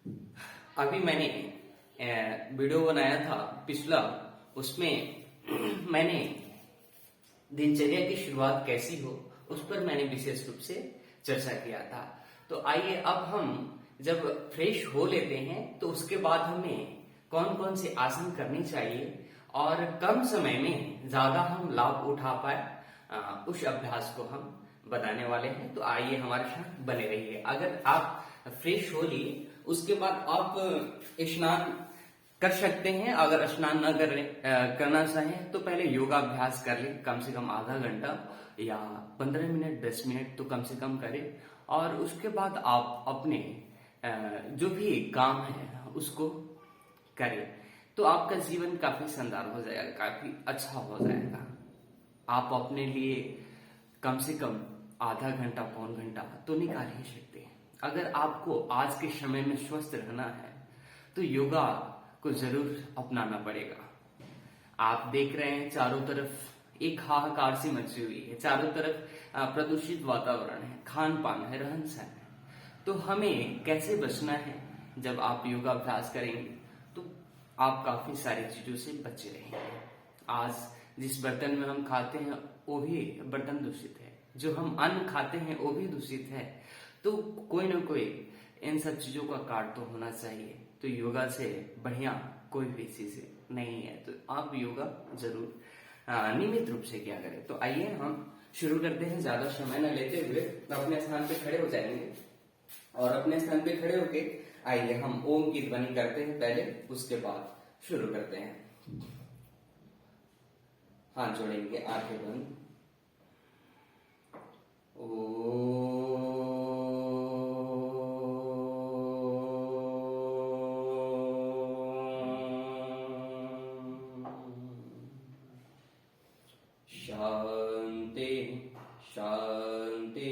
अभी मैंने वीडियो बनाया था पिछला, उसमें मैंने दिनचर्या की शुरुआत कैसी हो उस पर मैंने विशेष रूप से चर्चा किया था। तो आइए अब हम जब फ्रेश हो लेते हैं तो उसके बाद हमें कौन कौन से आसन करने चाहिए और कम समय में ज्यादा हम लाभ उठा पाए, उस अभ्यास को हम बताने वाले हैं। तो आइए हमारे साथ बने रहिए। अगर आप फ्रेश हो लिए उसके बाद आप स्नान कर सकते हैं। अगर स्नान न करना चाहें तो पहले योगाभ्यास कर लें, कम से कम आधा घंटा या 15 मिनट 10 मिनट तो कम से कम करें। और उसके बाद आप अपने जो भी काम है उसको करें तो आपका जीवन काफी शानदार हो जाएगा, काफी अच्छा हो जाएगा। आप अपने लिए कम से कम आधा घंटा पौन घंटा तो निकाल ही सकते हैं। अगर आपको आज के समय में स्वस्थ रहना है तो योगा को जरूर अपनाना पड़ेगा। आप देख रहे हैं चारों तरफ एक हाहाकार सी मची हुई है, चारों तरफ प्रदूषित वातावरण है, खान पान है, रहन सहन है। तो हमें कैसे बचना है? जब आप योगाभ्यास करेंगे तो आप काफी सारी चीजों से बचे रहेंगे। आज जिस बर्तन में हम खाते हैं वो भी बर्तन दूषित है, जो हम अन्न खाते हैं वो भी दूषित है। तो कोई ना कोई इन सब चीजों का काट तो होना चाहिए। तो योगा से बढ़िया कोई भी चीज नहीं है। तो आप योगा जरूर नियमित रूप से किया करें। तो आइए हम शुरू करते हैं, ज्यादा समय न लेते हुए। अपने स्थान पे खड़े हो जाएंगे और अपने स्थान पे खड़े होके आइए हम ओम की ध्वनि करते हैं पहले, उसके बाद शुरू करते हैं। हाथ जोड़ेंगे, आंखें बंद। शांति शांति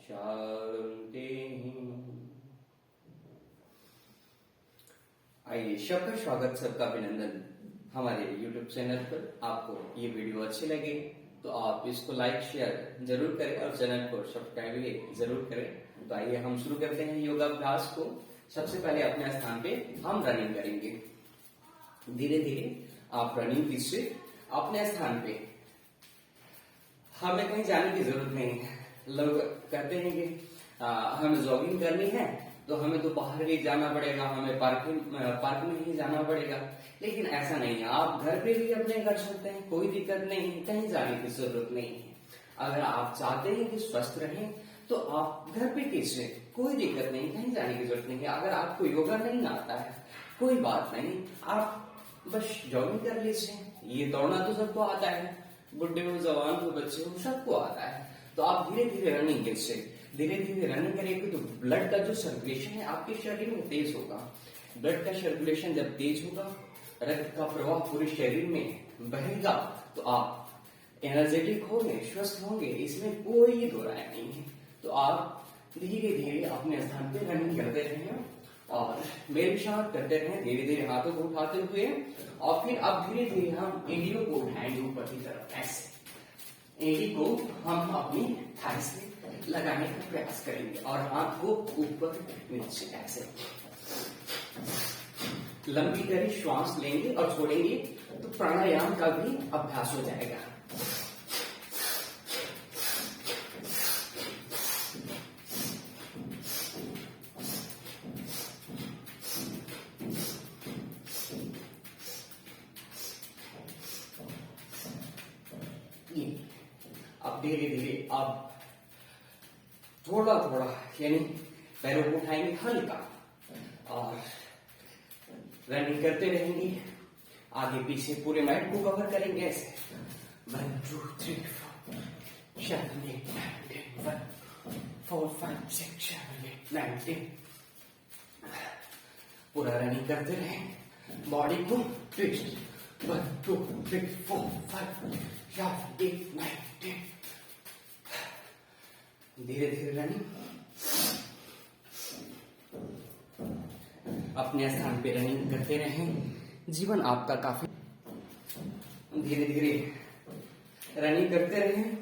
शांति। आइए सबका स्वागत, सबका अभिनंदन हमारे YouTube चैनल पर। आपको ये वीडियो अच्छी लगे तो आप इसको लाइक शेयर जरूर करें और चैनल को सब्सक्राइब भी जरूर करें। तो आइए हम शुरू करते हैं योगाभ्यास को। सबसे पहले अपने स्थान पे हम रनिंग करेंगे। धीरे धीरे आप रनिंग कीजिए अपने स्थान पे। हमें कहीं जाने की जरूरत नहीं है। लोग कहते हैं कि हमें जॉगिंग करनी है तो हमें तो बाहर भी जाना पड़ेगा, हमें पार्क में ही जाना पड़ेगा। लेकिन ऐसा नहीं है, आप घर पे भी अपने कर सकते हैं, कोई दिक्कत नहीं है, कहीं जाने की जरूरत नहीं है। अगर आप चाहते हैं कि स्वस्थ रहें तो आप घर पे कीजिए, कोई दिक्कत नहीं, कहीं जाने की जरूरत नहीं है। अगर आपको योगा नहीं आता है कोई बात नहीं, आप बस जॉगिंग कर लीजिए। ये दौड़ना तो सबको आता है, बुढ़े हो, जवान हो, बच्चे हो, सबको आता है। तो आप धीरे धीरे रनिंग कीजिए। धीरे धीरे रनिंग करेंगे तो ब्लड का जो सर्कुलेशन है आपके शरीर में तेज होगा। ब्लड का सर्कुलेशन जब तेज होगा, रक्त का प्रवाह पूरे शरीर में बहेगा तो आप एनर्जेटिक होंगे, स्वस्थ होंगे, इसमें कोई दो राय नहीं है। तो आप धीरे धीरे अपने स्थान पे रनिंग करते रहें और मेरे साथ करते रहें। धीरे धीरे हाथों को उठाते हुए और फिर अब धीरे धीरे हम एड़ियों को उठाएंगे ऊपर की तरफ। ऐसे एड़ी को हम अपनी थाई से लगाने का प्रयास करेंगे और हाथ को ऊपर नीचे ऐसे लंबी करी श्वास लेंगे और छोड़ेंगे तो प्राणायाम का भी अभ्यास हो जाएगा। अब धीरे धीरे आप थोड़ा थोड़ा यानी पैरों को उठाएंगे हल्का और रनिंग करते रहेंगे। आगे पीछे पूरे मैट को कवर करेंगे ऐसे। 1 2 3 4 7 8 9 10 1 4 5 6 7 8 9 10। पूरा रनिंग करते रहें, बॉडी को ट्विस्ट। 1 2 3 4 5 7 8 9 10। धीरे धीरे रनिंग। अपने स्थान पे रनिंग करते रहें, जीवन आपका काफी। धीरे धीरे रनिंग करते रहें।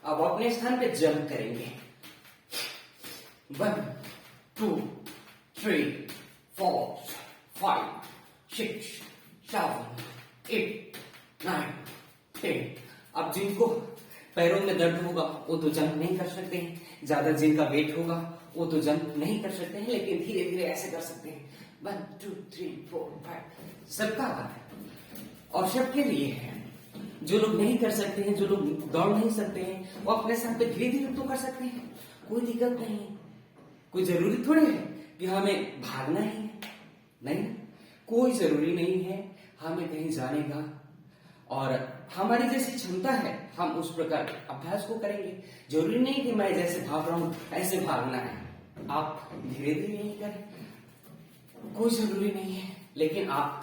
अब अपने स्थान पे जंप करेंगे। 1 2 3 4 5 6 7 8 9 10। अब जिनको पैरों में दर्द होगा वो तो जंप नहीं कर सकते हैं, ज्यादा जिनका वेट होगा वो तो जंप नहीं कर सकते हैं, लेकिन धीरे धीरे ऐसे कर सकते हैं। 1 2 3 4 5 सबका है और सबके लिए है। जो लोग नहीं कर सकते हैं, जो लोग दौड़ नहीं सकते हैं, वो अपने साथ पे धीरे धीरे तो कर सकते हैं, कोई दिक्कत नहीं है। कोई जरूरी थोड़ी है कि हमें भागना ही है, नहीं, कोई जरूरी नहीं है हमें कहीं जाने का। और हमारी जैसी क्षमता है हम उस प्रकार अभ्यास को करेंगे। जरूरी नहीं कि मैं जैसे भाग रहा हूं ऐसे भागना है, आप धीरे धीरे ही करें, कोई जरूरी नहीं है, लेकिन आप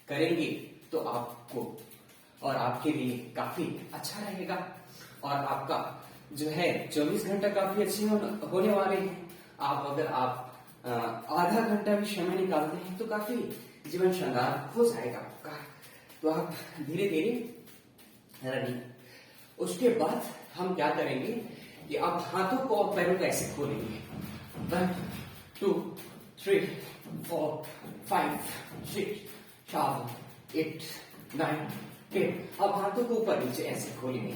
करेंगे तो आपको और आपके लिए काफी अच्छा रहेगा। और आपका जो है 24 घंटा काफी अच्छे होने वाले हैं। आप अगर आधा घंटा भी समय निकालते हैं तो काफी जीवन शानदार हो जाएगा आपका। तो आप धीरे धीरे रनिंग। उसके बाद हम क्या करेंगे कि आप हाथों को और पैरों को ऐसे खोलेंगे। 1 2 3 4 5 6 7 8 9 10। अब हाथों को ऊपर नीचे ऐसे खोलेंगे।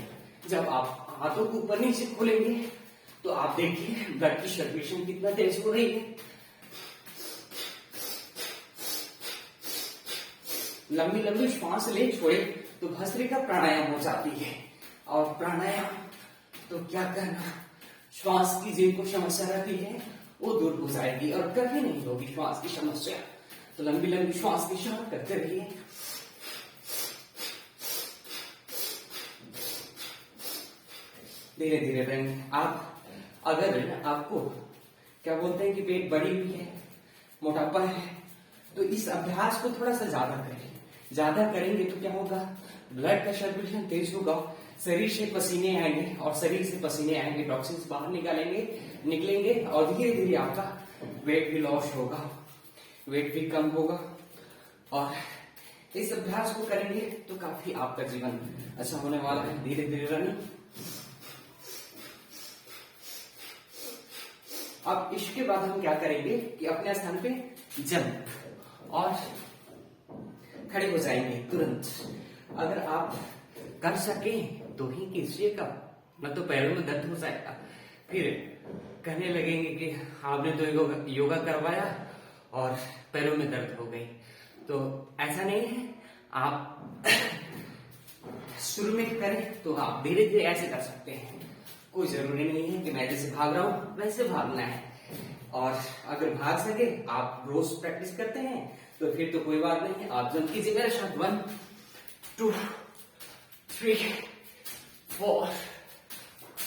जब आप हाथों को ऊपर नीचे खोलेंगे तो आप देखिए ब्लड की सर्कुलेशन कितना तेज हो रही है। लंबी लंबी श्वास ले छोड़े तो भस्त्रिका प्राणायाम हो जाती है। और प्राणायाम तो क्या कहना, श्वास की जिनको समस्या रहती है वो दूर हो जाएगी और कभी नहीं होगी श्वास की समस्या। तो लंबी लंबी श्वास की श्वास करते रहिए। धीरे धीरे रहेंगे। आप अगर आपको क्या बोलते हैं कि पेट बड़ी हुई है, मोटापा है, तो इस अभ्यास को थोड़ा सा ज्यादा करें। ज्यादा करेंगे तो क्या होगा, ब्लड का सर्कुलेशन तेज होगा, शरीर से पसीने आएंगे और शरीर से पसीने आएंगे, टॉक्सिन्स बाहर निकलेंगे और धीरे धीरे आपका वेट भी लॉस होगा, वेट भी कम होगा। और इस अभ्यास को करेंगे तो काफी आपका जीवन अच्छा होने वाला है। धीरे धीरे रनिंग। अब इसके बाद हम क्या करेंगे कि अपने स्थान पे जंप और खड़े हो जाएंगे तुरंत। अगर आप कर सके तो ही कीजिएगा, न तो पैरों में दर्द हो जाएगा, फिर कहने लगेंगे कि आपने तो योगा करवाया और पैरों में दर्द हो गई। तो ऐसा नहीं है। आप शुरू में करें तो आप धीरे धीरे ऐसे कर सकते हैं। कोई जरूरी नहीं है कि मैं जैसे भाग रहा हूं वैसे भागना है। और अगर भाग सके, आप रोज प्रैक्टिस करते हैं तो फिर तो कोई बात नहीं है, आप जंप कीजिए मेरे साथ। 1 2 3 4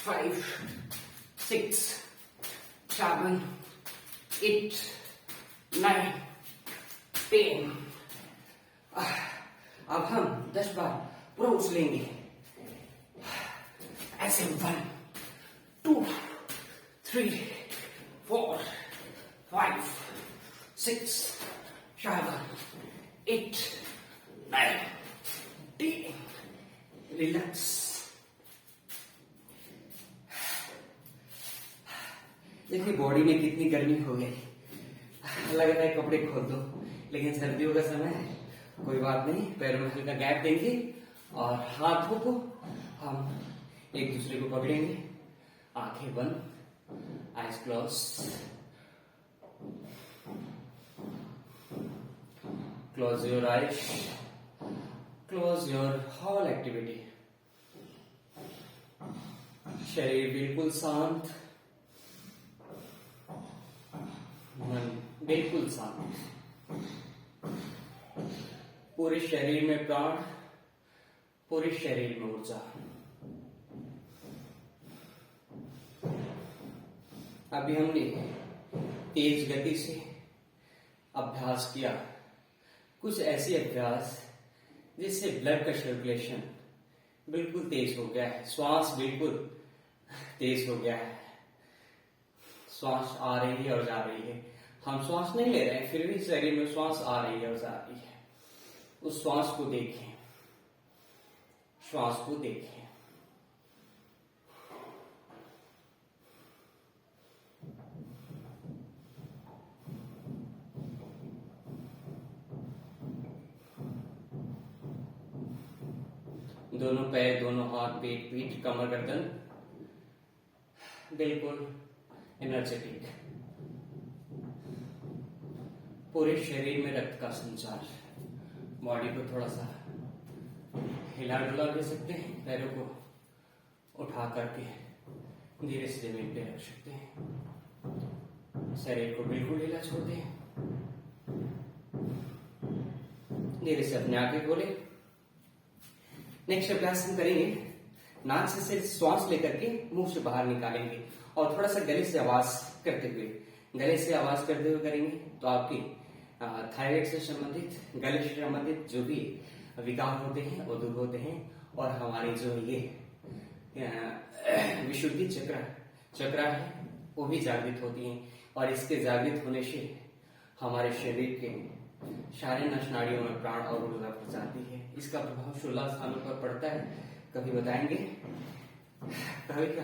5 6 7 8 9 10। अब हम 10 बार पूरा उछलेंगे ऐसे। 1 2 3 4 5 6 7 8 9 10। रिलैक्स। देखिए बॉडी में कितनी गर्मी हो गई, लग रहा है कपड़े खोल दो, लेकिन सर्दियों का समय है, कोई बात नहीं। पैरों में हल्का गैप देंगे और हाथों को हम एक दूसरे को पकड़ेंगे। आंखें बंद, eyes close. Close your eyes, close your whole activity. शरीर बिल्कुल शांत, मन बिल्कुल शांत। पूरे शरीर में प्राण, पूरे शरीर में ऊर्जा। अभी हमने तेज गति से अभ्यास किया, कुछ ऐसे अभ्यास जिससे ब्लड का सर्कुलेशन बिल्कुल तेज हो गया है, श्वास बिल्कुल तेज हो गया है, श्वास आ रही है और जा रही है। हम श्वास नहीं ले रहे हैं, फिर भी शरीर में श्वास आ रही है और जा रही है। उस श्वास को देखें, श्वास को देखें। दोनों पैर, दोनों हाथ, पेट, पीठ, कमर, गर्दन बिल्कुल एनर्जेटिक। पूरे शरीर में रक्त का संचार। बॉडी को थोड़ा सा हिला डुला दे सकते हैं, पैरों को उठा करके धीरे से जमीन पे रख सकते हैं। शरीर को बिल्कुल ढीला छोड़ दें। धीरे से अपने आगे खोले। नेक्स्ट अभ्यास हम करेंगे, नाक से सिर्फ श्वास लेकर के मुंह से बाहर निकालेंगे और थोड़ा सा गले से आवाज करते हुए, गले से आवाज करते हुए करेंगे तो आपकी थायराइड से संबंधित, गले से संबंधित जो भी विकार होते हैं वो दूर होते हैं और हमारी जो ये विशुद्धि चक्र है वो भी जागृत होती है और इसके जागृत होने से हमारे शरीर के सारे नस नाड़ियों में प्राण और ऊर्जा बढ़ जाती है। इसका प्रभाव 16 स्थानों पर पड़ता है, कभी बताएंगे कभी क्या,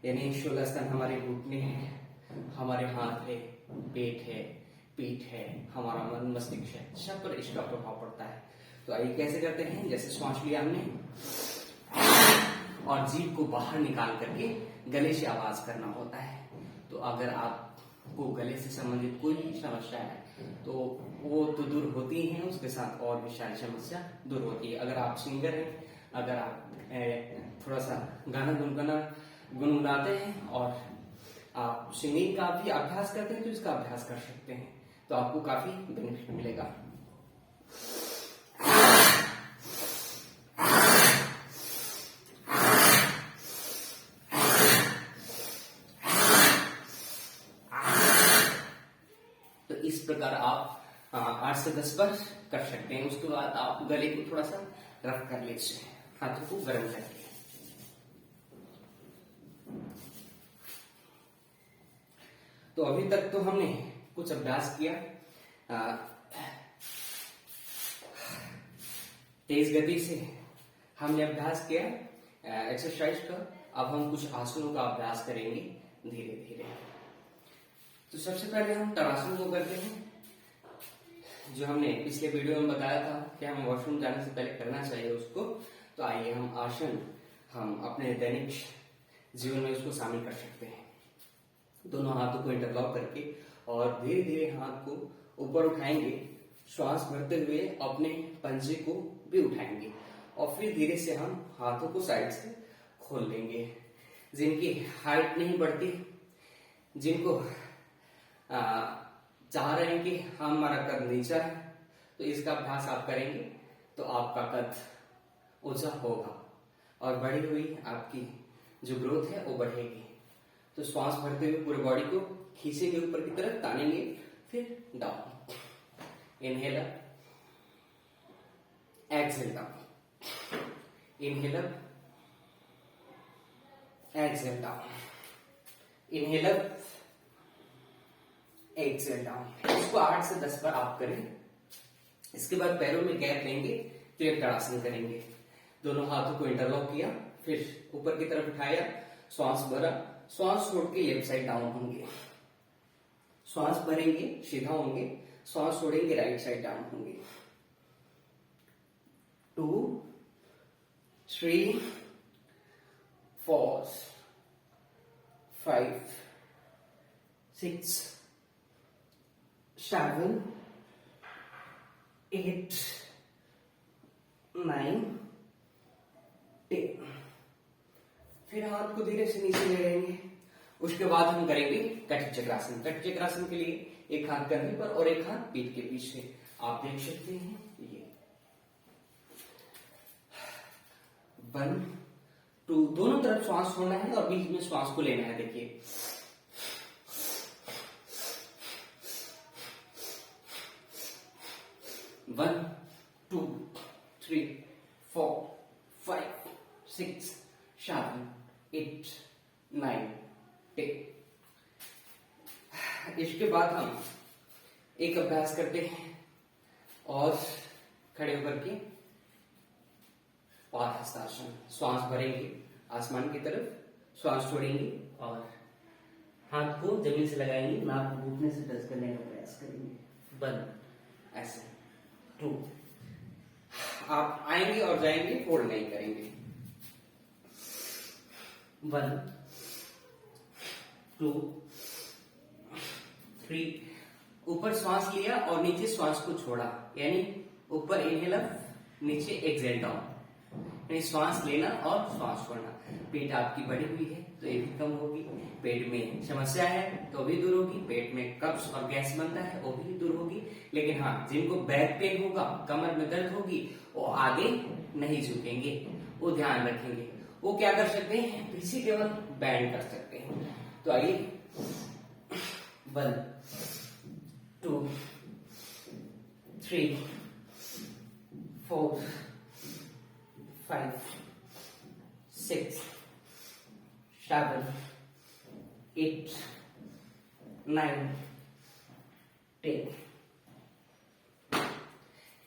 यानी 16 स्थान हमारे घुटने हैं, हमारे हाथ है, पेट है, पीठ है, हमारा मन मस्तिष्क है, सब पर इसका प्रभाव पड़ता है। तो आइए कैसे करते हैं, जैसे श्वास लिया हमने और जीभ को बाहर निकाल करके गले से आवाज करना होता है। तो अगर आपको गले से संबंधित कोई भी समस्या है तो वो तो दूर होती है, उसके साथ और भी सारी समस्या दूर होती है। अगर आप सिंगर हैं, अगर आप थोड़ा सा गाना गुनगुनाते हैं और आप सिंगिंग का भी अभ्यास करते हैं तो इसका अभ्यास कर सकते हैं, तो आपको काफी बेनिफिट मिलेगा। तो इस प्रकार आप 8 से 10 बार कर सकते हैं। उसके बाद आप गले को थोड़ा सा रफ कर लीजिए, हाथों को गर्म करके। तो अभी तक तो हमने कुछ अभ्यास किया तेज गति से हमने अभ्यास किया एक्सरसाइज का। अब हम कुछ आसनों का अभ्यास करेंगे धीरे धीरे। तो सबसे पहले हम ताड़ासन को करते हैं, जो हमने पिछले वीडियो में बताया था कि हम वॉशरूम जाने से पहले करना चाहिए उसको। तो आइए हम आसन हम अपने दैनिक जीवन में उसको शामिल कर सकते हैं। दोनों हाथों को इंटरलॉक करके और धीरे धीरे हाथ को ऊपर उठाएंगे, श्वास भरते हुए अपने पंजे को भी उठाएंगे और फिर धीरे से हम हाथों को साइड से खोल लेंगे। जिनकी हाइट नहीं बढ़ती, जिनको चाह रहे हैं कि हमारा कद नीचा है, तो इसका अभ्यास आप करेंगे तो आपका कद ऊंचा होगा और बढ़ी हुई आपकी जो ग्रोथ है वो बढ़ेगी। तो श्वास भरते हुए पूरे बॉडी को खींचेंगे ऊपर की तरफ, तानेंगे, फिर down. Inhale up, exhale down, inhale up, exhale down, inhale up, exhale down. इसको 8 से 10 बार आप करें। इसके बाद पैरों में गैप लेंगे, फिर ताड़ासन करेंगे। दोनों हाथों को इंटरलॉक किया, फिर ऊपर की तरफ उठाया, श्वास भरा, श्वास छोड़ के लेफ्ट साइड डाउन होंगे, श्वास भरेंगे सीधा होंगे, श्वास छोड़ेंगे राइट साइड डाउन होंगे। 2 3 4 5 6 7 8 9 10। फिर हाथ को धीरे से नीचे ले लेंगे। उसके बाद हम करेंगे कटिक चक्रासन। कटिक चक्रासन के लिए एक हाथ कंधे पर और एक हाथ पीठ के पीछे, आप देख सकते हैं ये 1 2। दोनों तरफ श्वास छोड़ना है और बीच में श्वास को लेना है। देखिए 1 2 3 4 5 6 7 8 9 10। इसके बाद हम एक अभ्यास करते हैं और खड़े होकर के और हस्तासन। श्वास भरेंगे आसमान की तरफ, श्वास छोड़ेंगे और हाथ को जमीन से लगाएंगे, नाक को घुटने से टच करने का प्रयास करेंगे। 1 ऐसे 2 आप आएंगे और जाएंगे, फोल्ड नहीं करेंगे। 1 2 3, ऊपर श्वास लिया और नीचे श्वास को छोड़ा, यानी ऊपर इनहेलर, नीचे एक्सहेल डाउन, यानी श्वास लेना और श्वास छोड़ना। पेट आपकी बढ़ी हुई है तो ये भी कम होगी, पेट में समस्या है तो भी दूर होगी, पेट में कब्ज और गैस बनता है वो भी दूर होगी। लेकिन हाँ, जिनको बैक पेन होगा, कमर में दर्द होगी, वो आगे नहीं झुकेंगे, वो ध्यान रखेंगे। वो क्या कर सकते हैं, पीछे केवल बैंड कर सकते हैं। तो आइए 1 2 3 4 5 6 7 8 9 10।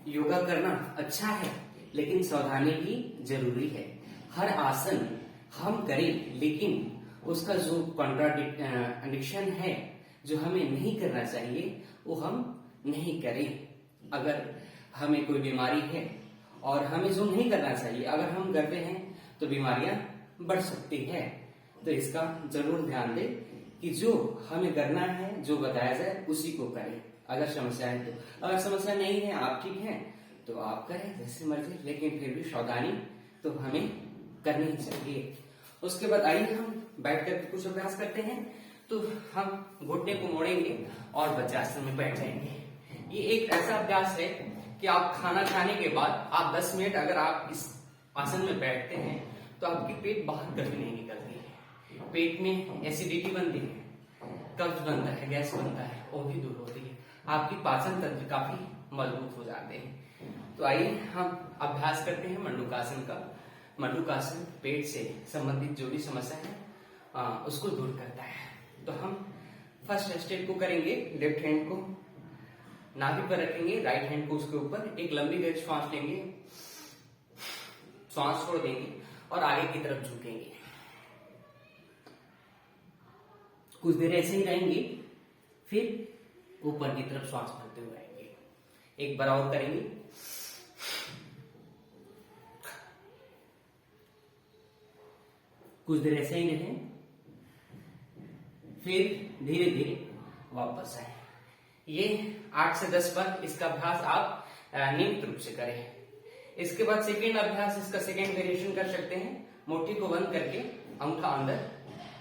योगा करना अच्छा है लेकिन सावधानी भी जरूरी है। हर आसन हम करें लेकिन उसका जो कॉन्ट्राडिक्शन है, जो हमें नहीं करना चाहिए, वो हम नहीं करें। अगर हमें कोई बीमारी है और हमें जो नहीं करना चाहिए अगर हम करते हैं तो बीमारियां बढ़ सकती है। तो इसका जरूर ध्यान दें कि जो हमें करना है, जो बताया जाए उसी को करें। अगर समस्या है तो, अगर समस्या नहीं है, आप ठीक हैं तो आप करें जैसे मर्जी, लेकिन फिर भी सावधानी तो हमें करनी ही चाहिए। उसके बाद आइए हम बैठ कर कुछ अभ्यास करते हैं। तो हम घुटने को मोड़ेंगे और वज्रासन में बैठ जाएंगे। ये एक ऐसा अभ्यास है कि आप खाना खाने के बाद आप 10 मिनट अगर आप इस आसन में बैठते हैं तो आपकी पेट बाहर कभी नहीं निकलती है। पेट में एसिडिटी बनती है, कब्ज बनता है, गैस बनता है, वो भी दूर होती है। आपकी पाचन तंत्र काफी मजबूत हो जाते हैं। तो आइए हम अभ्यास करते हैं मंडूकासन का। मंडूकासन पेट से संबंधित जो भी समस्या है उसको दूर करता है। तो हम फर्स्ट स्टेप को करेंगे। लेफ्ट हैंड को नाभि पर रखेंगे, राइट हैंड को उसके ऊपर, एक लंबी गहरी श्वास लेंगे, श्वास छोड़ देंगे और आगे की तरफ झुकेंगे। कुछ देर ऐसे ही रहेंगे, फिर ऊपर की तरफ श्वास भरते हुए आएंगे। एक बार और करेंगे। कुछ देर ऐसे ही रहे, फिर धीरे धीरे वापस आए। ये 8 से 10 बार इसका अभ्यास आप नियमित रूप से करें। इसके बाद सेकेंड अभ्यास, इसका सेकेंड वेरिएशन कर सकते हैं। मुट्ठी को बंद करके अंगूठा अंदर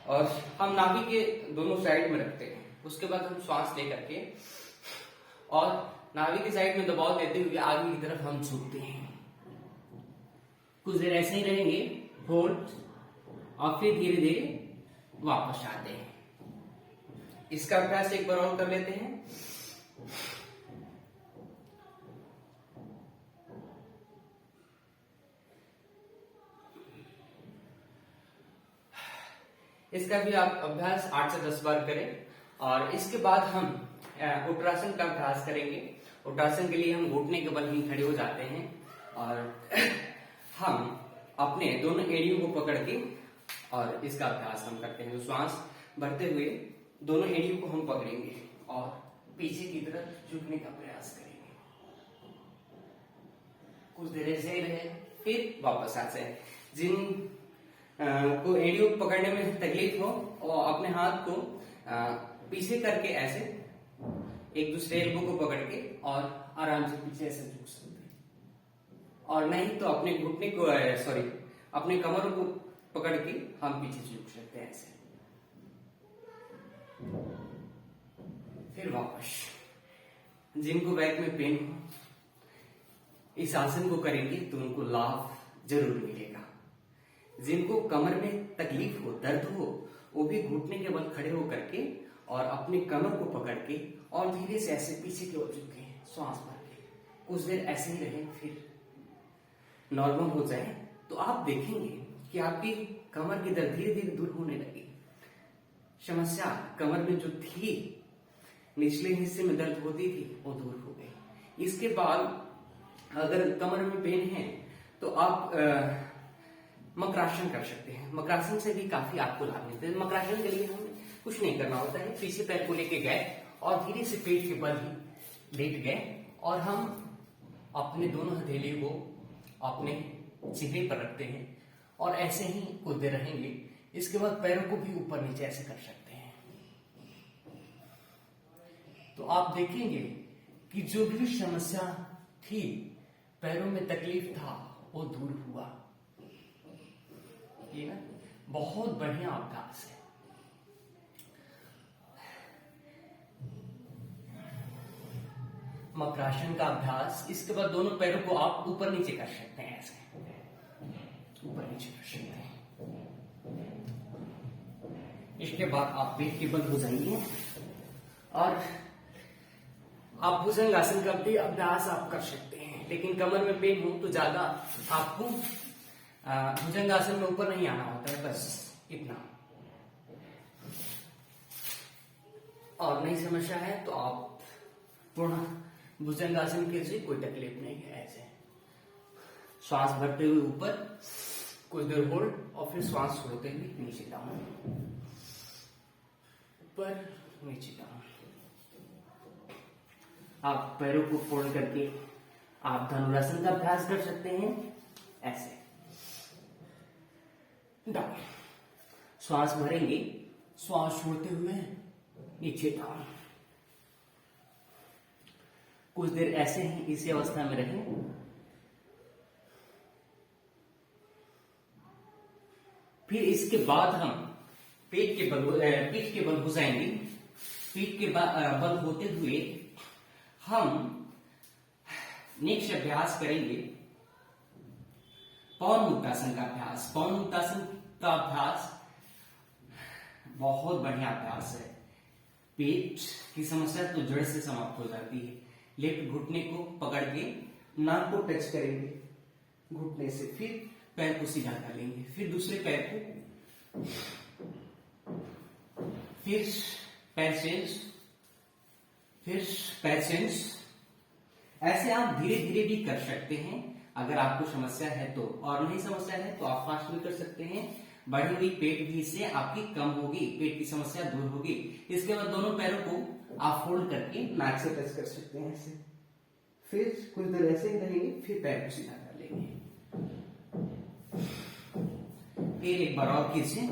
और हम नाभि के दोनों साइड में रखते हैं। उसके बाद हम श्वास लेकर के और नाभि की साइड में दबाव देते हुए आगे की तरफ हम झुकते हैं। कुछ देर ऐसे ही रहेंगे, होल्ड, और फिर धीरे धीरे वापस आते हैं। इसका अभ्यास एक बार और कर लेते हैं। इसका भी आप अभ्यास 8 से 10 बार करें। और इसके बाद हम उत्तरासन का अभ्यास करेंगे। उत्तरासन के लिए हम घुटने के बल ही खड़े हो जाते हैं और हम अपने दोनों एड़ियों को पकड़ के और इसका अभ्यास हम करते हैं। श्वास भरते हुए दोनों एड़ियों को हम पकड़ेंगे और पीछे की तरफ झुकने का प्रयास करेंगे। कुछ देर ऐसे रहे, फिर वापस आ जाए। जिन को एड़ियों को पकड़ने में तकलीफ हो और अपने हाथ को पीछे करके ऐसे एक दूसरे एल्बो को पकड़ के और आराम से पीछे ऐसे झुक सकते हैं। और नहीं तो अपने घुटने को अपने कमर को पकड़ के हम पीछे झुक सकते हैं ऐसे। फिर वापस। जिनको बैक में पेन हो इस आसन को करेंगे तो उनको लाभ जरूर मिलेगा। जिनको कमर में तकलीफ हो, दर्द हो, वो भी घुटने के बल खड़े होकर के और अपने कमर को पकड़ के और धीरे से ऐसे पीछे की ओर झुके, श्वास भर के कुछ देर ऐसे ही रहे, फिर नॉर्मल हो जाए तो आप देखेंगे कि आपकी कमर की दर्द धीरे धीरे दूर होने लगी। समस्या कमर में जो थी, निचले हिस्से में दर्द होती थी, वो दूर हो गई। इसके बाद अगर कमर में पेन है तो आप मकरासन कर सकते हैं। मकरासन से भी काफी आपको लाभ मिलते हैं। मकरासन के लिए हमें कुछ नहीं करना होता है, पीछे पैर को लेके गए और धीरे से पेट के बल ही लेट गए और हम अपने दोनों हथेली को अपने चेहरे पर रखते हैं और ऐसे ही कूदते रहेंगे। इसके बाद पैरों को भी ऊपर नीचे ऐसे कर सकते हैं। तो आप देखेंगे कि जो भी समस्या थी, पैरों में तकलीफ था, वो दूर हुआ। ये ना बहुत बढ़िया अभ्यास है। मकरासन का अभ्यास। इसके बाद दोनों पैरों को आप ऊपर नीचे कर सकते हैं, ऐसे ऊपर नीचे कर सकते हैं। इसके बाद आप पेट के बल हो जाइए और आप भुजंगासन का भी अभ्यास आप कर सकते हैं। लेकिन कमर में पेन हो तो ज्यादा आपको भुजंगासन में ऊपर नहीं आना होता है, बस इतना। और नहीं समस्या है तो आप पूर्ण भुजंगासन कीजिए, कोई तकलीफ नहीं है। ऐसे श्वास भरते हुए ऊपर कुछ देर होल्ड और फिर श्वास छोड़ते हुए नीचे डाउन, ऊपर नीचे डाउन। आप पैरों को फोल्ड करके आप धनुरासन का अभ्यास कर सकते हैं, ऐसे डाउन। श्वास भरेंगे, श्वास छोड़ते हुए नीचे डाउन। कुछ देर ऐसे ही इसी अवस्था में रहें। फिर इसके बाद हम पीठ के बल हो जाएंगे। पीठ के बल होते हुए हम नेक्स्ट अभ्यास करेंगे पवन मुक्तासन का अभ्यास। पवन मुक्तासन का अभ्यास बहुत बढ़िया अभ्यास है। पेट की समस्या तो जड़ से समाप्त हो जाती है। लेफ्ट घुटने को पकड़ के नाक को टच करेंगे घुटने से, फिर पैर को सीधा कर लेंगे, फिर दूसरे पैर को, फिर पैर चेंज, फिर पैर चेंज। ऐसे आप धीरे धीरे भी कर सकते हैं अगर आपको समस्या है तो, और नहीं समस्या है तो आप फास्ट भी कर सकते हैं। बढ़ी हुई पेट भी इससे आपकी कम होगी, पेट की समस्या दूर होगी। इसके बाद दोनों पैरों को आप फोल्ड करके नाक से टच कर सकते हैं ऐसे, फिर कुछ देर ऐसे ही रहेंगे, फिर पैर को सीधा कर लेंगे। फिर एक बार और कीजिए,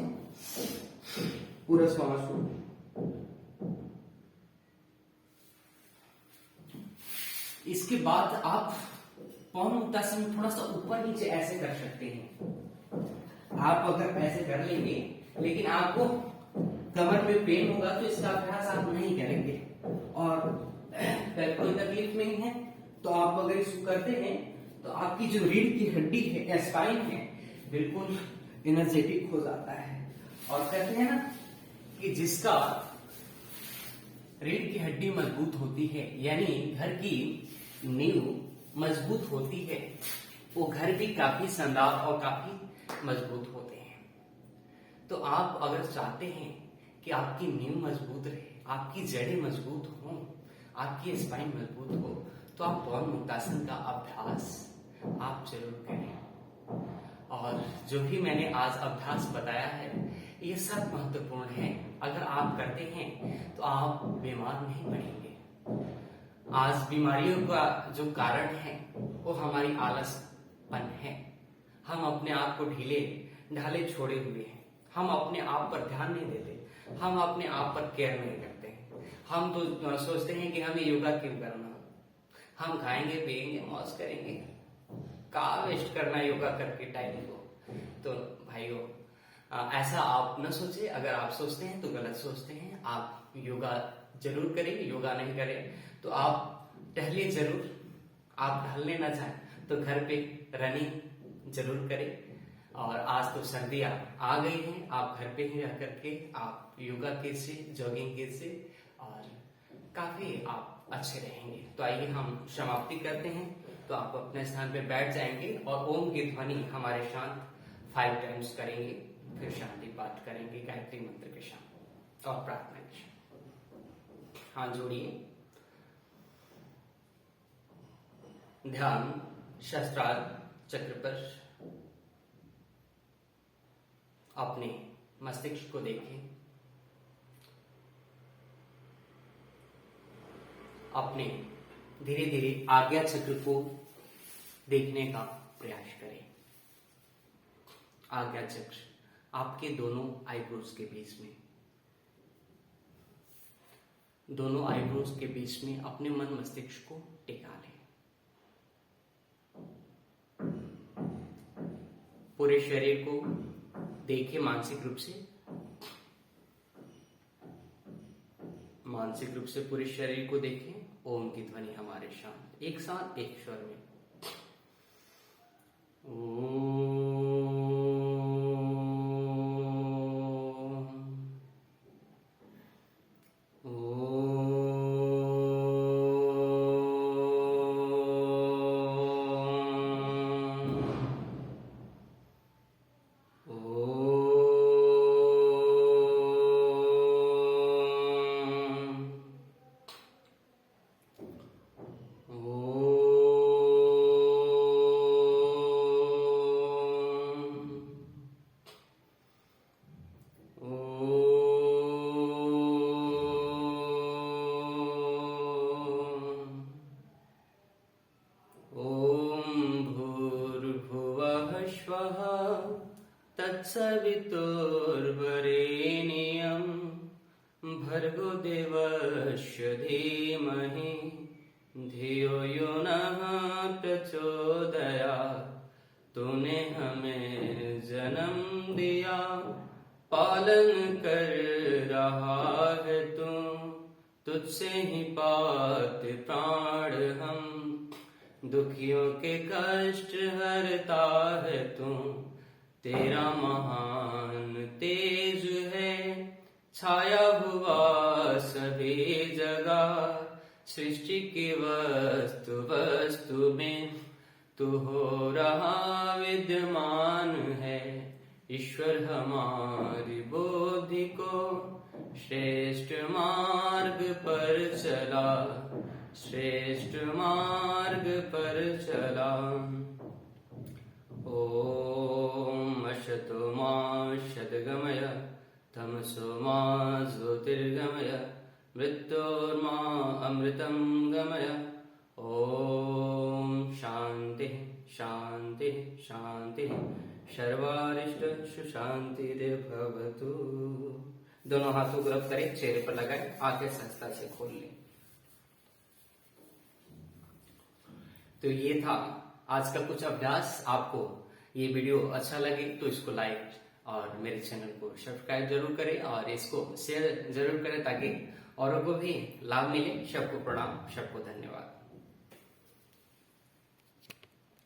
पूरा श्वास को। इसके बाद आप पवन मुक्तासन में थोड़ा सा ऊपर नीचे ऐसे कर सकते हैं। आप अगर ऐसे कर लेंगे, लेकिन आपको कमर में पेन होगा तो इसका अभ्यास आप नहीं करेंगे और कोई तकलीफ नहीं है तो आप अगर इसको करते हैं तो आपकी जो रीढ़ की हड्डी है, स्पाइन है, बिल्कुल एनर्जेटिक हो जाता है। और कहते हैं ना कि जिसका रीढ़ की हड्डी मजबूत होती है, यानी घर की नींव मजबूत होती है, वो घर भी काफी शानदार और काफी मजबूत होते हैं। तो आप अगर चाहते हैं कि आपकी नींव मजबूत रहे, आपकी जड़ें मजबूत हों, आपकी स्पाइन मजबूत हो, तो आप पवन मुक्तासन का अभ्यास आप जरूर करें। और जो भी मैंने आज अभ्यास बताया है, ये सब महत्वपूर्ण है। अगर आप करते हैं तो आप बीमार नहीं पड़ेंगे। आज बीमारियों का जो कारण है वो हमारी आलसपन है। हम अपने आप को ढीले ढाले छोड़े हुए हैं। हम अपने आप पर ध्यान नहीं देते, हम अपने आप पर केयर नहीं करते हैं। हम तो सोचते हैं कि हमें योगा क्यों करना, हम खाएंगे पिएंगे मौज करेंगे, का वेस्ट करना योगा करके टाइम को। तो भाइयों, ऐसा आप न सोचिए। अगर आप सोचते हैं तो गलत सोचते हैं। आप योगा जरूर करें, योगा नहीं करें तो आप टहलिए जरूर। आप टहलने ना जाए तो घर पे रनिंग जरूर करें। और आज तो सर्दियां आ गई हैं, आप घर पे ही रह करके आप योगा कीजिए, जॉगिंग कीजिए और काफी आप अच्छे रहेंगे। तो आइए हम समाप्ति करते हैं। तो आप अपने स्थान पे बैठ जाएंगे और ओम की ध्वनि हमारे साथ 5 टाइम्स करेंगे, फिर शांति पाठ करेंगे गायत्री मंत्र के साथ और प्रार्थना के साथ। हाथ जोड़िए, ध्यान सहस्त्रार चक्र पर अपने मस्तिष्क को देखें। अपने धीरे धीरे आज्ञा चक्र को देखने का प्रयास करें। आज्ञा चक्र आपके दोनों आईब्रोज के बीच में, दोनों आईब्रोज के बीच में अपने मन मस्तिष्क को टिका लें। पूरे शरीर को देखें मानसिक रूप से, मानसिक रूप से पूरे शरीर को देखें। ओम की ध्वनि हमारे शांत, एक साथ एक स्वर में तत्सवितुर्वरेण्यं भर्गो देवस्य धीमहि धियो यो नः प्रचोदयात्। तूने हमें जन्म दिया, पालन कर रहा है तू, तुझसे ही पाते प्राण हम, दुखियों के कष्ट हरता है तू। तेरा महान तेज है छाया हुआ सभी जगह, सृष्टि की वस्तु वस्तु में तू हो रहा विद्यमान है। ईश्वर हमारी बुद्धि को श्रेष्ठ मार्ग पर चला, श्रेष्ठ मार्ग पर चला। ओम अशतो मा सद्गमय तमसो मा ज्योतिर्गमय मृत्योर्मा अमृतं गमय। ओम शांति शांति शांति सर्वारिष्ट सुशांतिर्भवतु। दोनों हाथों को रब करें, चेहरे पर लगाएं, आंखें सहजता से खोल लें। तो ये था आज का कुछ अभ्यास। आपको ये वीडियो अच्छा लगे तो इसको लाइक और मेरे चैनल को सब्सक्राइब जरूर करें और इसको शेयर जरूर करें ताकि औरों को भी लाभ मिले। सबको प्रणाम, सबको धन्यवाद।